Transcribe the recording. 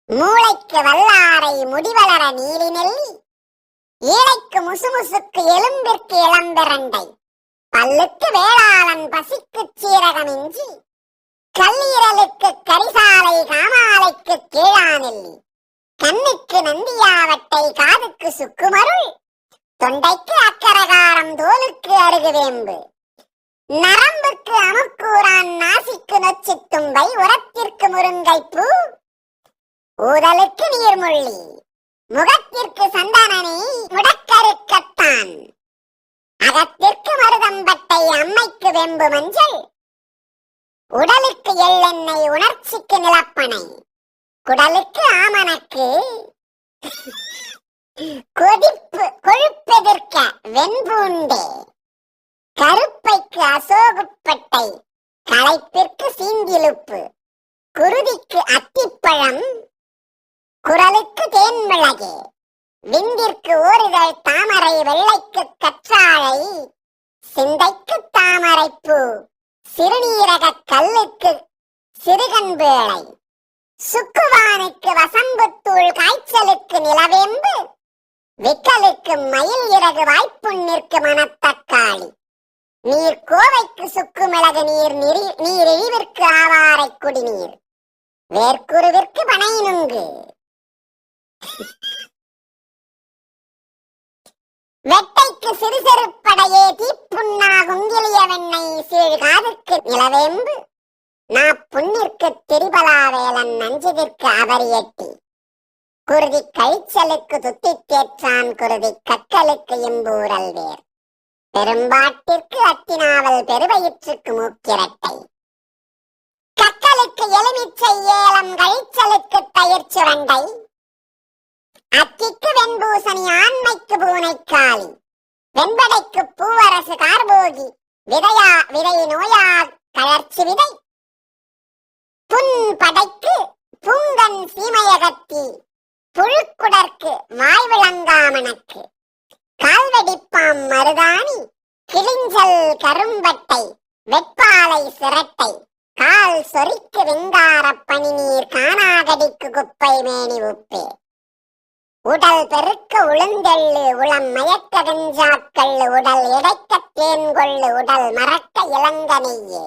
மூளைக்கு வல்லாரை முடிவளர நீலி நெல்லி, ஈழைக்கு முசுமுசுக்கு எலும்பிற்கு இளம்பிரண்டை, பல்லுக்கு வேளாளன் பசிக்கு சீரகமிஞ்சி, கல்லீரலுக்கு கரிசாலை காமாலைக்கு கீழாநெல்லி, கண்ணுக்கு நந்தியாவட்டை காதுக்கு சுக்குமருள், தொண்டைக்கு அக்கரகாரம் தோலுக்கு அருகுவேம்பு, நரம்புக்கு அமுக்கூரான் நாசிக்கு நொச்சித்தும்பை, உரத்திற்கு முருங்கைப்பூ, ஊதலுக்கு நீர்முள்ளி, முகத்திற்கு சந்தனனை முடக்கருக்கத்தான், அகத்திற்கு மருதம்பட்டை அம்மைக்கு வெம்பு மஞ்சள், உடலுக்கு எள்ளெண்ணெய் உணர்ச்சிக்கு நிலப்பனை, குடலுக்கு ஆமணக்கு கொழுப்பெதிர்க்க வெண்பூண்டே, கருப்பைக்கு அசோகுப்பட்டை, களைப்பிற்கு சீந்திலுப்பு, குருதிக்கு அத்திப்பழம், குரலுக்கு தேன்மிளகே, விந்திற்கு ஓரிதழ் தாமரை, வெள்ளைக்கு கற்றாழை, சிந்தைக்கு தாமரைப்பூ, சிறுநீரக கல்லுக்கு சிறுகண்பேளை, சுக்குவானுக்கு வசம்புத்தூள், காய்ச்சலுக்கு நிலவேம்பு, விக்கலுக்கு மயில் இறகு, வாய்ப்புண்ணிற்கு மணத்தக்காளி, நீர் கோவைக்கு சுக்கு மிளகு, நீரிழிவிற்கு ஆவாரை குடிநீர், வேர்க்குருவிற்கு பனை நுங்கு, வெட்டைக்கு சிறு செருப்படையே, தீப்புண்ணா குங்கிலிய வெண்ணெய், சீழ்காதுக்கு நிலவேம்பு, நாப்புண்ணிற்கு திரிபலாவேலன், நஞ்சுதிற்கு அவரியட்டி, குருதி கழிச்சலுக்கு துத்தித்தேற்றான், குருதி கற்களுக்கு இம்பூரல் வேர், பெரும்பாட்டிற்கு அத்தினாவல், பெருவயிற்றுக்கு மூக்கிரட்டை, கற்களுக்கு எலுமிச்சை ஏலம், கழிச்சலுக்கு தயிர் சுரண்டை, அக்கிக்கு வெண்பூசணி, ஆண்மைக்கு பூனைக்காளி, வெண்படைக்கு பூவரசு, கார்போகி, விதை நோயா கழற்சி விதை, புன்படைக்கு பூங்கன் சீமையகத்தி, புழுக்குடற்கு வாய்விளங்காமணக்கு, கால்வெடிப்பாம் மருதாணி, கிளிஞ்சல் கரும்பட்டை, வெட்பாலை சிரட்டை, கால் சொறிக்கு வெங்கார பனிநீர், காணாகடிக்கு குப்பை மேனி உப்பே, உடல் பெருக்க உளுந்தெள்ளு, உளம் மயக்க வெஞ்சாக்கல்லு, உடல் எடைக்க தேன்கொள்ளு, உடல் மறக்க இளங்கனையே.